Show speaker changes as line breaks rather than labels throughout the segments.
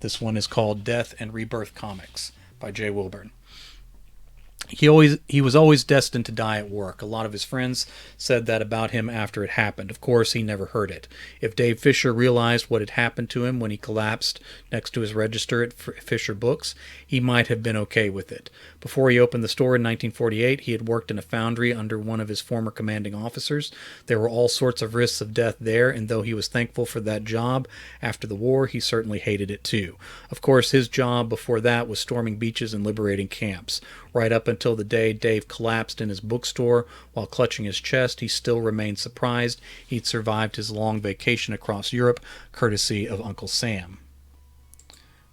This one is called Death and Rebirth Comics by Jay Wilburn. He was always destined to die at work. A lot of his friends said that about him after it happened. Of course, he never heard it. If Dave Fisher realized what had happened to him when he collapsed next to his register at Fisher Books, he might have been okay with it. Before he opened the store in 1948, he had worked in a foundry under one of his former commanding officers. There were all sorts of risks of death there, and though he was thankful for that job after the war, he certainly hated it too. Of course, his job before that was storming beaches and liberating camps. Right up until the day Dave collapsed in his bookstore while clutching his chest, he still remained surprised he'd survived his long vacation across Europe, courtesy of Uncle Sam.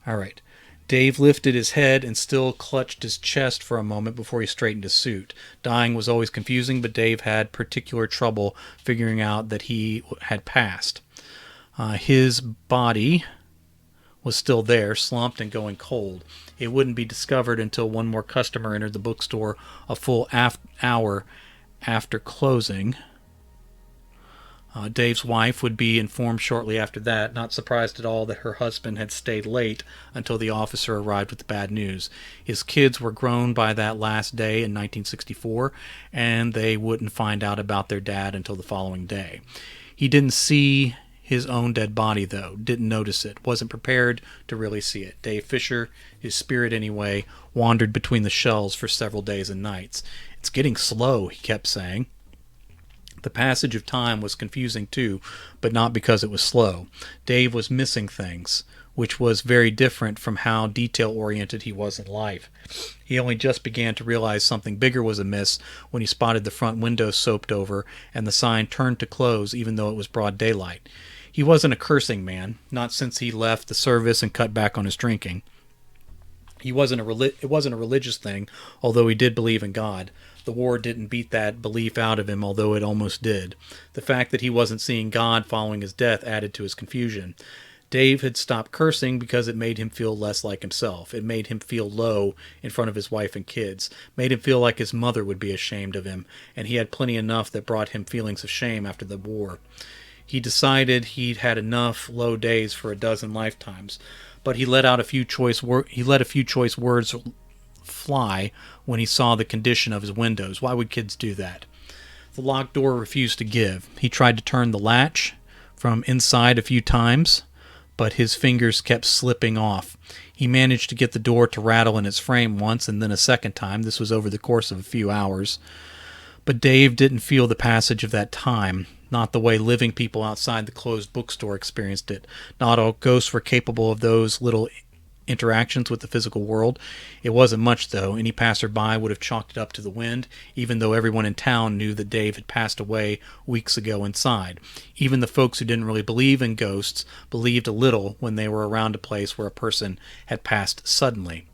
All right. Dave lifted his head and still clutched his chest for a moment before he straightened his suit. Dying was always confusing, but Dave had particular trouble figuring out that he had passed. His body was still there, slumped and going cold. It wouldn't be discovered until one more customer entered the bookstore a full hour after closing. Dave's wife would be informed shortly after that, not surprised at all that her husband had stayed late until the officer arrived with the bad news. His kids were grown by that last day in 1964, and they wouldn't find out about their dad until the following day. He didn't see his own dead body, though. Didn't notice it. Wasn't prepared to really see it. Dave Fisher, his spirit anyway, wandered between the shelves for several days and nights. "It's getting slow," he kept saying. The passage of time was confusing too, but not because it was slow. Dave was missing things, which was very different from how detail-oriented he was in life. He only just began to realize something bigger was amiss when he spotted the front window soaped over and the sign turned to close even though it was broad daylight. He wasn't a cursing man, not since he left the service and cut back on his drinking. It wasn't a religious thing, although he did believe in God. The war didn't beat that belief out of him, although it almost did. The fact that he wasn't seeing God following his death added to his confusion. Dave had stopped cursing because it made him feel less like himself. It made him feel low in front of his wife and kids, made him feel like his mother would be ashamed of him, and he had plenty enough that brought him feelings of shame after the war. He decided he'd had enough low days for a dozen lifetimes, but he let a few choice words fly when he saw the condition of his windows. Why would kids do that? The locked door refused to give. He tried to turn the latch from inside a few times, but his fingers kept slipping off. He managed to get the door to rattle in its frame once and then a second time. This was over the course of a few hours. But Dave didn't feel the passage of that time, not the way living people outside the closed bookstore experienced it. Not all ghosts were capable of those little interactions with the physical world. It wasn't much, though. Any passerby would have chalked it up to the wind, even though everyone in town knew that Dave had passed away weeks ago inside. Even the folks who didn't really believe in ghosts believed a little when they were around a place where a person had passed suddenly.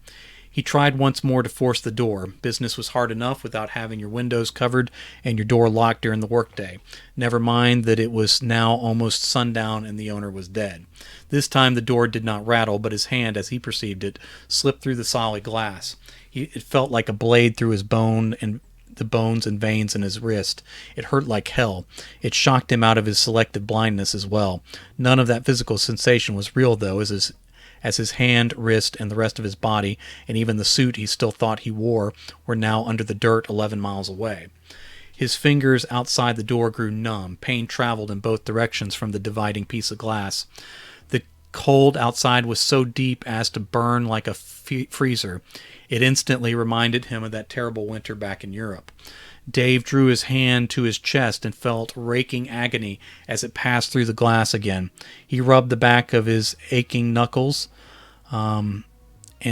He tried once more to force the door. Business was hard enough without having your windows covered and your door locked during the workday. Never mind that it was now almost sundown and the owner was dead. This time the door did not rattle, but his hand, as he perceived it, slipped through the solid glass. It felt like a blade through his bone and the bones and veins in his wrist. It hurt like hell. It shocked him out of his selective blindness as well. None of that physical sensation was real, though, as his hand, wrist, and the rest of his body, and even the suit he still thought he wore, were now under the dirt 11 miles away. His fingers outside the door grew numb. Pain traveled in both directions from the dividing piece of glass. The cold outside was so deep as to burn like a freezer. It instantly reminded him of that terrible winter back in Europe. Dave drew his hand to his chest and felt raking agony as it passed through the glass again. He rubbed the back of his aching knuckles and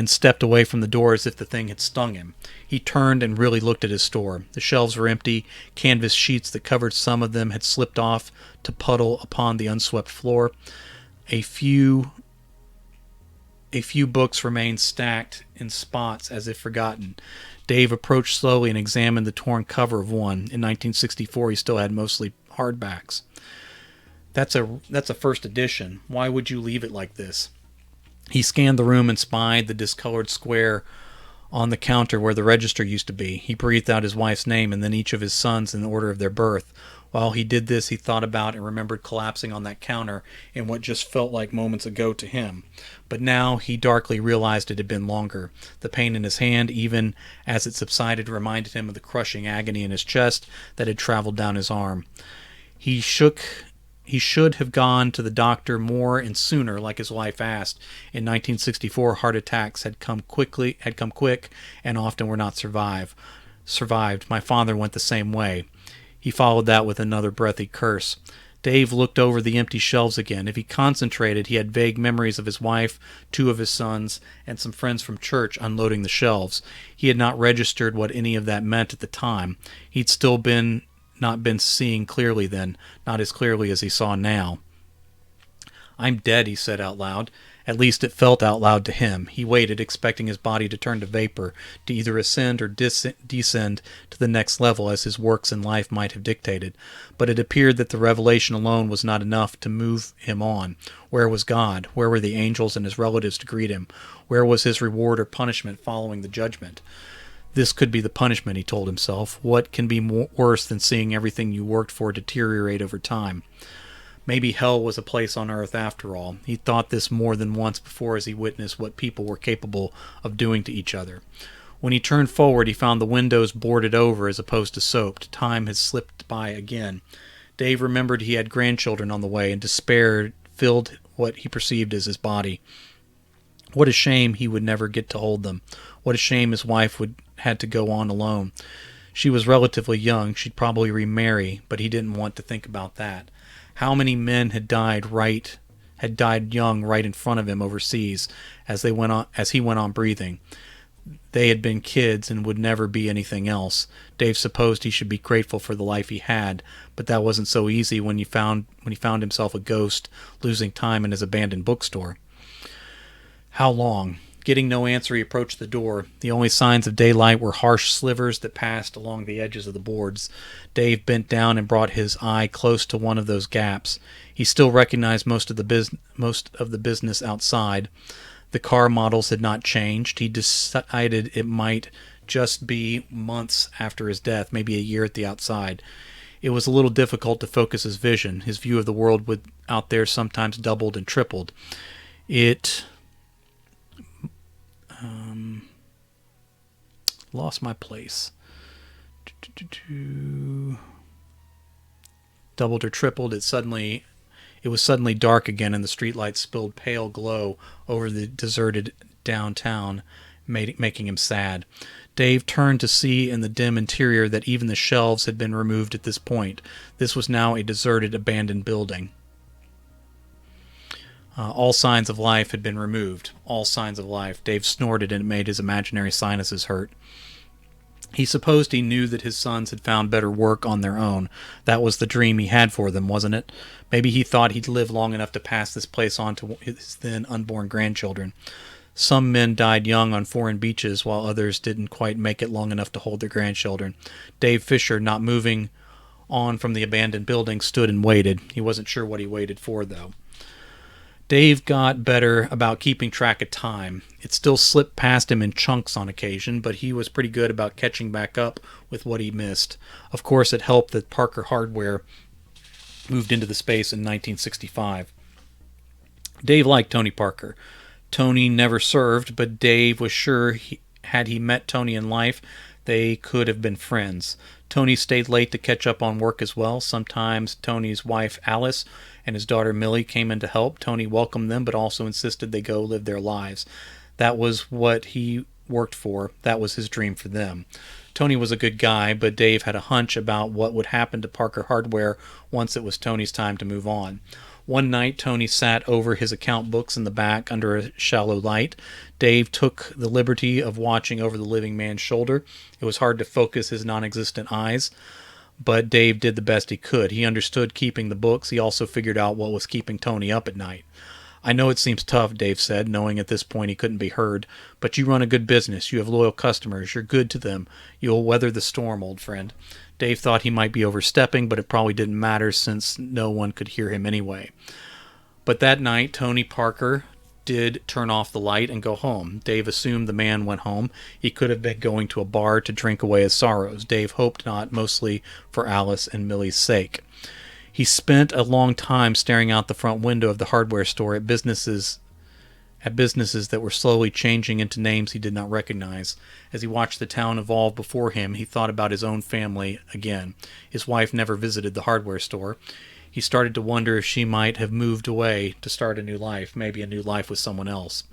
stepped away from the door as if the thing had stung him. He turned and really looked at his store. The shelves were empty. Canvas sheets that covered some of them had slipped off to puddle upon the unswept floor. A few books remained stacked in spots as if forgotten. Dave approached slowly and examined the torn cover of one. In 1964, he still had mostly hardbacks. That's a first edition. Why would you leave it like this? He scanned the room and spied the discolored square on the counter where the register used to be. He breathed out his wife's name and then each of his sons in the order of their birth. While he did this, he thought about and remembered collapsing on that counter in what just felt like moments ago to him. But now he darkly realized it had been longer. The pain in his hand, even as it subsided, reminded him of the crushing agony in his chest that had traveled down his arm. He should have gone to the doctor more and sooner, like his wife asked. In 1964, heart attacks had come quick, and often were not survived. My father went the same way. He followed that with another breathy curse. Dave looked over the empty shelves again. If he concentrated, he had vague memories of his wife, two of his sons, and some friends from church unloading the shelves. He had not registered what any of that meant at the time. He'd still not been seeing clearly then, not as clearly as he saw now. "I'm dead," he said out loud. At least it felt out loud to him. He waited, expecting his body to turn to vapor, to either ascend or descend to the next level as his works in life might have dictated. But it appeared that the revelation alone was not enough to move him on. Where was God? Where were the angels and his relatives to greet him? Where was his reward or punishment following the judgment? This could be the punishment, he told himself. What can be worse than seeing everything you worked for deteriorate over time? Maybe hell was a place on earth after all. He thought this more than once before as he witnessed what people were capable of doing to each other. When he turned forward, he found the windows boarded over as opposed to soaped. Time had slipped by again. Dave remembered he had grandchildren on the way, and despair filled what he perceived as his body. What a shame he would never get to hold them. What a shame his wife had to go on alone. She was relatively young. She'd probably remarry, but he didn't want to think about that. How many men had died young right in front of him overseas as he went on breathing. They had been kids and would never be anything else. Dave supposed he should be grateful for the life he had, but that wasn't so easy when he found himself a ghost losing time in his abandoned bookstore. How long? Getting no answer, he approached the door. The only signs of daylight were harsh slivers that passed along the edges of the boards. Dave bent down and brought his eye close to one of those gaps. He still recognized most of the business outside. The car models had not changed. He decided it might just be months after his death, maybe a year at the outside. It was a little difficult to focus his vision. His view of the world out there sometimes doubled and tripled. Lost my place. Doubled or tripled. It was suddenly dark again, and the streetlights spilled pale glow over the deserted downtown, making him sad. Dave turned to see in the dim interior that even the shelves had been removed at this point. This was now a deserted, abandoned building. All signs of life had been removed. All signs of life. Dave snorted, and it made his imaginary sinuses hurt. He supposed he knew that his sons had found better work on their own. That was the dream he had for them, wasn't it? Maybe he thought he'd live long enough to pass this place on to his then unborn grandchildren. Some men died young on foreign beaches, while others didn't quite make it long enough to hold their grandchildren. Dave Fisher, not moving on from the abandoned building, stood and waited. He wasn't sure what he waited for, though. Dave got better about keeping track of time. It still slipped past him in chunks on occasion, but he was pretty good about catching back up with what he missed. Of course, it helped that Parker Hardware moved into the space in 1965. Dave liked Tony Parker. Tony never served, but Dave was sure had he met Tony in life, they could have been friends. Tony stayed late to catch up on work as well. Sometimes Tony's wife, Alice, and his daughter, Millie, came in to help. Tony welcomed them, but also insisted they go live their lives. That was what he worked for. That was his dream for them. Tony was a good guy, but Dave had a hunch about what would happen to Parker Hardware once it was Tony's time to move on. One night, Tony sat over his account books in the back under a shallow light. Dave took the liberty of watching over the living man's shoulder. It was hard to focus his non-existent eyes, but Dave did the best he could. He understood keeping the books. He also figured out what was keeping Tony up at night. "I know it seems tough," Dave said, knowing at this point he couldn't be heard, "but you run a good business. You have loyal customers. You're good to them. You'll weather the storm, old friend." Dave thought he might be overstepping, but it probably didn't matter since no one could hear him anyway. But that night, Tony Parker did turn off the light and go home. Dave assumed the man went home. He could have been going to a bar to drink away his sorrows. Dave hoped not, mostly for Alice and Millie's sake. He spent a long time staring out the front window of the hardware store at businesses that were slowly changing into names he did not recognize. As he watched the town evolve before him, he thought about his own family again. His wife never visited the hardware store. He started to wonder if she might have moved away to start a new life, maybe a new life with someone else.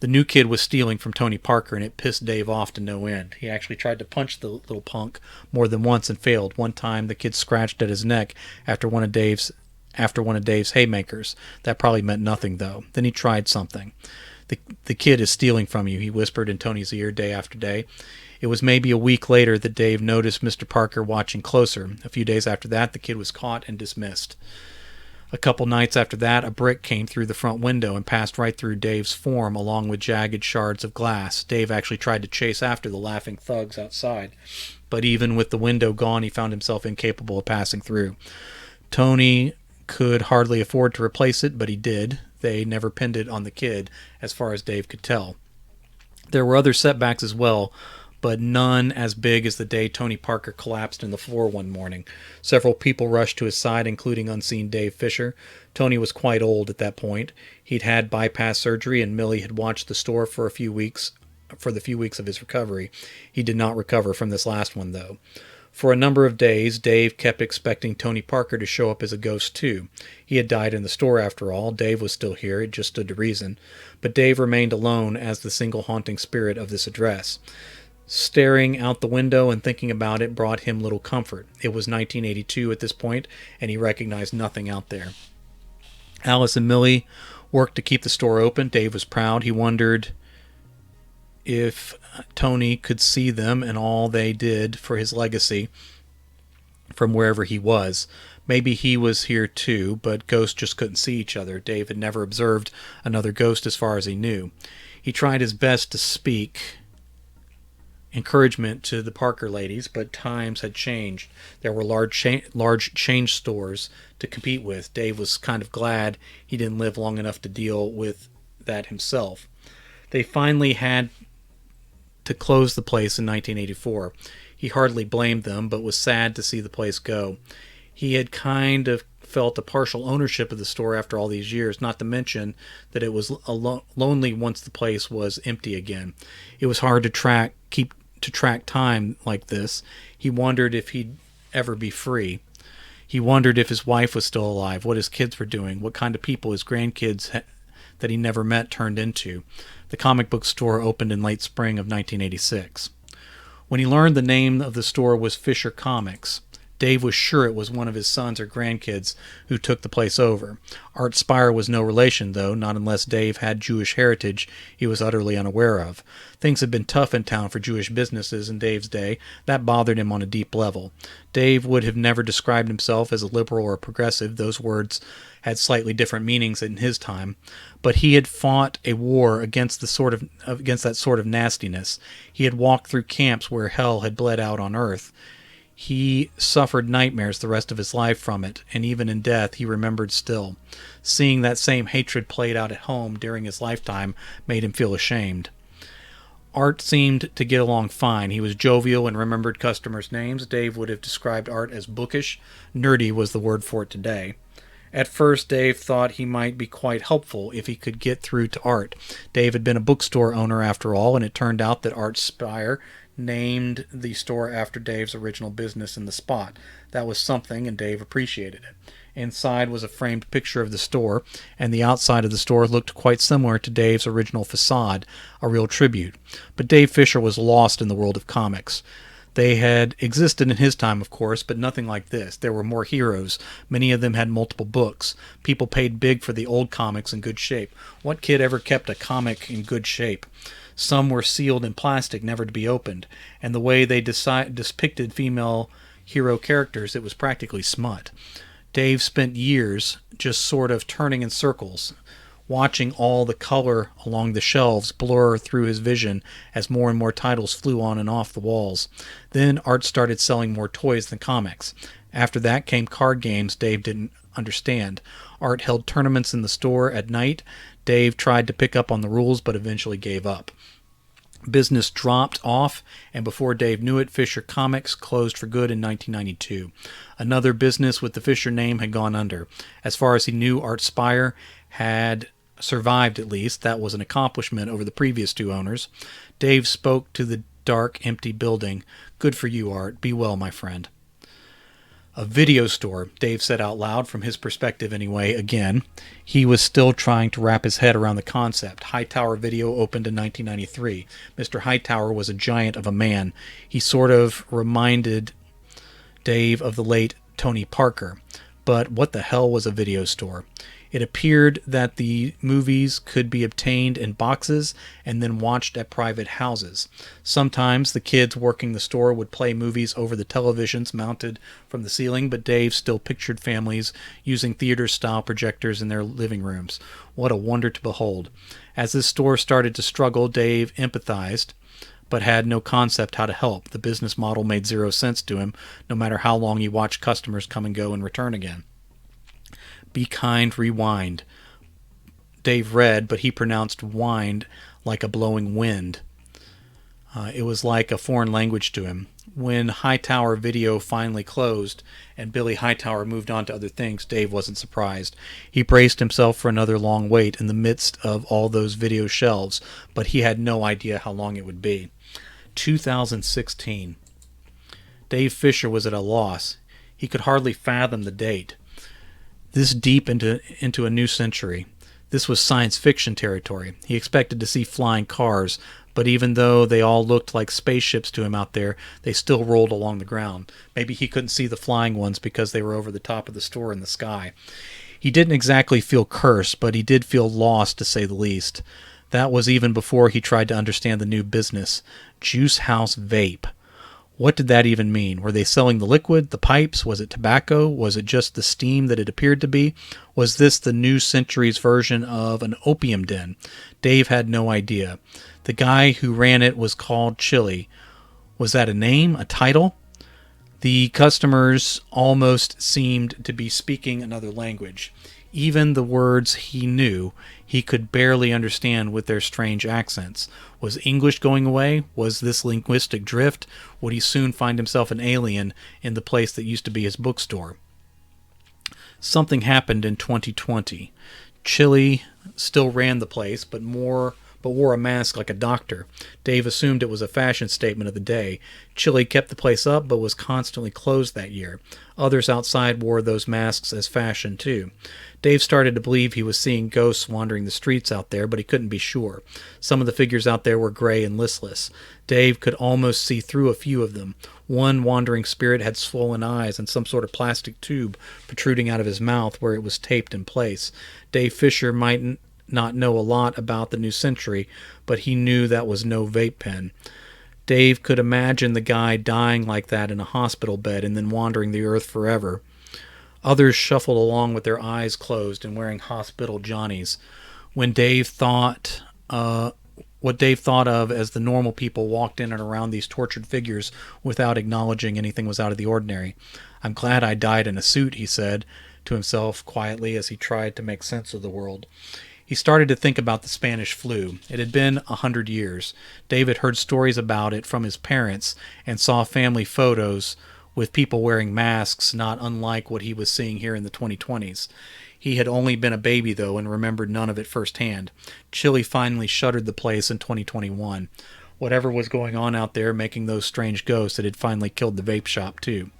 The new kid was stealing from Tony Parker, and it pissed Dave off to no end. He actually tried to punch the little punk more than once and failed. One time, the kid scratched at his neck after one of Dave's haymakers. That probably meant nothing, though. Then he tried something. The kid is stealing from you, he whispered in Tony's ear day after day. It was maybe a week later that Dave noticed Mr. Parker watching closer. A few days after that, the kid was caught and dismissed. A couple nights after that, a brick came through the front window and passed right through Dave's form along with jagged shards of glass. Dave actually tried to chase after the laughing thugs outside, but even with the window gone, he found himself incapable of passing through. Tony could hardly afford to replace it, but he did. They never pinned it on the kid, as far as Dave could tell. There were other setbacks as well, but none as big as the day Tony Parker collapsed in the floor one morning. Several people rushed to his side, including unseen Dave Fisher. Tony was quite old at that point. He'd had bypass surgery, and Millie had watched the store for the few weeks of his recovery. He did not recover from this last one, though. For a number of days, Dave kept expecting Tony Parker to show up as a ghost, too. He had died in the store, after all. Dave was still here. It just stood to reason. But Dave remained alone as the single haunting spirit of this address. Staring out the window and thinking about it brought him little comfort. It was 1982 at this point, and he recognized nothing out there. Alice and Millie worked to keep the store open. Dave was proud. He wondered if Tony could see them and all they did for his legacy from wherever he was. Maybe he was here too, but ghosts just couldn't see each other. Dave had never observed another ghost as far as he knew. He tried his best to speak encouragement to the Parker ladies, but times had changed. There were large chain stores to compete with. Dave was kind of glad he didn't live long enough to deal with that himself. They finally had to close the place in 1984. He hardly blamed them, but was sad to see the place go. He had kind of felt a partial ownership of the store after all these years, not to mention that it was lonely once the place was empty again. It was hard to track time like this. He wondered if he'd ever be free. He wondered if his wife was still alive, what his kids were doing, what kind of people his grandkids that he never met turned into. The comic book store opened in late spring of 1986. When he learned the name of the store was Fisher Comics, Dave was sure it was one of his sons or grandkids who took the place over. Art Spire was no relation, though, not unless Dave had Jewish heritage he was utterly unaware of. Things had been tough in town for Jewish businesses in Dave's day. That bothered him on a deep level. Dave would have never described himself as a liberal or a progressive. Those words had slightly different meanings in his time. But he had fought a war against that sort of nastiness. He had walked through camps where hell had bled out on earth. He suffered nightmares the rest of his life from it, and even in death he remembered still. Seeing that same hatred played out at home during his lifetime made him feel ashamed. Art seemed to get along fine. He was jovial and remembered customers' names. Dave would have described Art as bookish. Nerdy was the word for it today. At first, Dave thought he might be quite helpful if he could get through to Art. Dave had been a bookstore owner after all, and it turned out that Art Spire named the store after Dave's original business in the spot. That was something, and Dave appreciated it. Inside was a framed picture of the store, and the outside of the store looked quite similar to Dave's original facade, a real tribute. But Dave Fisher was lost in the world of comics. They had existed in his time, of course, but nothing like this. There were more heroes. Many of them had multiple books. People paid big for the old comics in good shape. What kid ever kept a comic in good shape? Some were sealed in plastic, never to be opened. And the way they depicted female hero characters, it was practically smut. Dave spent years just sort of turning in circles, watching all the color along the shelves blur through his vision as more and more titles flew on and off the walls. Then Art started selling more toys than comics. After that came card games Dave didn't understand. Art held tournaments in the store at night. Dave tried to pick up on the rules, but eventually gave up. Business dropped off, and before Dave knew it, Fisher Comics closed for good in 1992. Another business with the Fisher name had gone under. As far as he knew, Art Spire had survived at least. That was an accomplishment over the previous two owners. Dave spoke to the dark, empty building. "Good for you, Art. Be well, my friend." A video store, Dave said out loud, from his perspective anyway, again. He was still trying to wrap his head around the concept. Hightower Video opened in 1993. Mr. Hightower was a giant of a man. He sort of reminded Dave of the late Tony Parker. But what the hell was a video store? It appeared that the movies could be obtained in boxes and then watched at private houses. Sometimes the kids working the store would play movies over the televisions mounted from the ceiling, but Dave still pictured families using theater-style projectors in their living rooms. What a wonder to behold. As this store started to struggle, Dave empathized, but had no concept how to help. The business model made zero sense to him, no matter how long he watched customers come and go and return again. Be kind, rewind. Dave read, but he pronounced wind like a blowing wind. It was like a foreign language to him. When Hightower Video finally closed and Billy Hightower moved on to other things, Dave wasn't surprised. He braced himself for another long wait in the midst of all those video shelves, but he had no idea how long it would be. 2016. Dave Fisher was at a loss. He could hardly fathom the date. This deep into a new century. This was science fiction territory. He expected to see flying cars, but even though they all looked like spaceships to him out there, they still rolled along the ground. Maybe he couldn't see the flying ones because they were over the top of the store in the sky. He didn't exactly feel cursed, but he did feel lost, to say the least. That was even before he tried to understand the new business. Juice House Vape. What did that even mean? Were they selling the liquid, the pipes? Was it tobacco? Was it just the steam that it appeared to be? Was this the new century's version of an opium den? Dave had no idea. The guy who ran it was called Chili. Was that a name? A title? The customers almost seemed to be speaking another language. Even the words he knew, he could barely understand with their strange accents. Was English going away? Was this linguistic drift? Would he soon find himself an alien in the place that used to be his bookstore? Something happened in 2020. Chili still ran the place, but wore a mask like a doctor. Dave assumed it was a fashion statement of the day. Chili kept the place up, but was constantly closed that year. Others outside wore those masks as fashion, too. Dave started to believe he was seeing ghosts wandering the streets out there, but he couldn't be sure. Some of the figures out there were gray and listless. Dave could almost see through a few of them. One wandering spirit had swollen eyes and some sort of plastic tube protruding out of his mouth where it was taped in place. Dave Fisher might not know a lot about the new century, but he knew that was no vape pen. Dave could imagine the guy dying like that in a hospital bed and then wandering the earth forever. Others shuffled along with their eyes closed and wearing hospital johnnies. What Dave thought of as the normal people walked in and around these tortured figures without acknowledging anything was out of the ordinary. "I'm glad I died in a suit," he said to himself quietly as he tried to make sense of the world. He started to think about the Spanish flu. It had been 100 years. David heard stories about it from his parents and saw family photos with people wearing masks, not unlike what he was seeing here in the 2020s. He had only been a baby, though, and remembered none of it firsthand. Chili finally shuttered the place in 2021. Whatever was going on out there making those strange ghosts, it had finally killed the vape shop, too.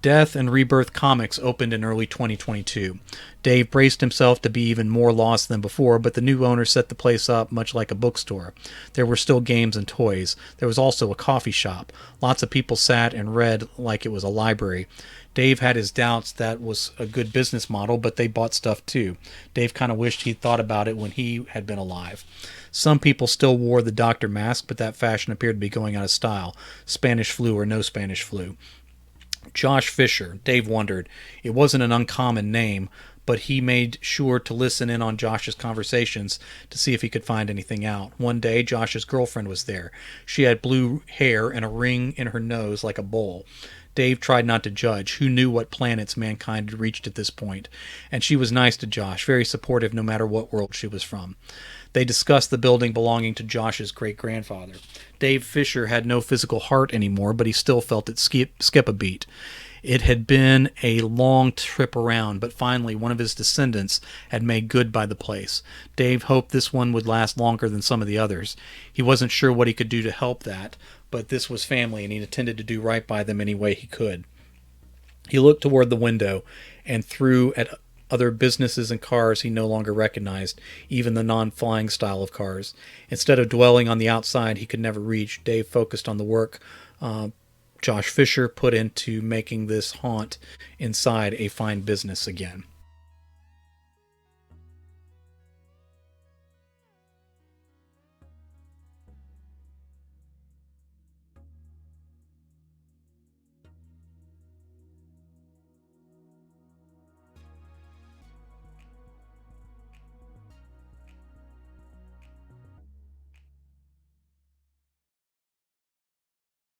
Death and Rebirth Comics opened in early 2022. Dave braced himself to be even more lost than before, but the new owner set the place up much like a bookstore. There were still games and toys. There was also a coffee shop. Lots of people sat and read like it was a library. Dave had his doubts that was a good business model, but they bought stuff too. Dave kind of wished he'd thought about it when he had been alive. Some people still wore the doctor mask, but that fashion appeared to be going out of style. Spanish flu or no Spanish flu. Josh Fisher, Dave wondered. It wasn't an uncommon name, but he made sure to listen in on Josh's conversations to see if he could find anything out. One day, Josh's girlfriend was there. She had blue hair and a ring in her nose like a bowl. Dave tried not to judge. Who knew what planets mankind had reached at this point? And she was nice to Josh, very supportive no matter what world she was from. They discussed the building belonging to Josh's great-grandfather. Dave Fisher had no physical heart anymore, but he still felt it skip a beat. It had been a long trip around, but finally one of his descendants had made good by the place. Dave hoped this one would last longer than some of the others. He wasn't sure what he could do to help that, but this was family, and he intended to do right by them any way he could. He looked toward the window and through at other businesses and cars he no longer recognized, even the non-flying style of cars. Instead of dwelling on the outside he could never reach, Dave focused on the work Josh Fisher put into making this haunt inside a fine business again.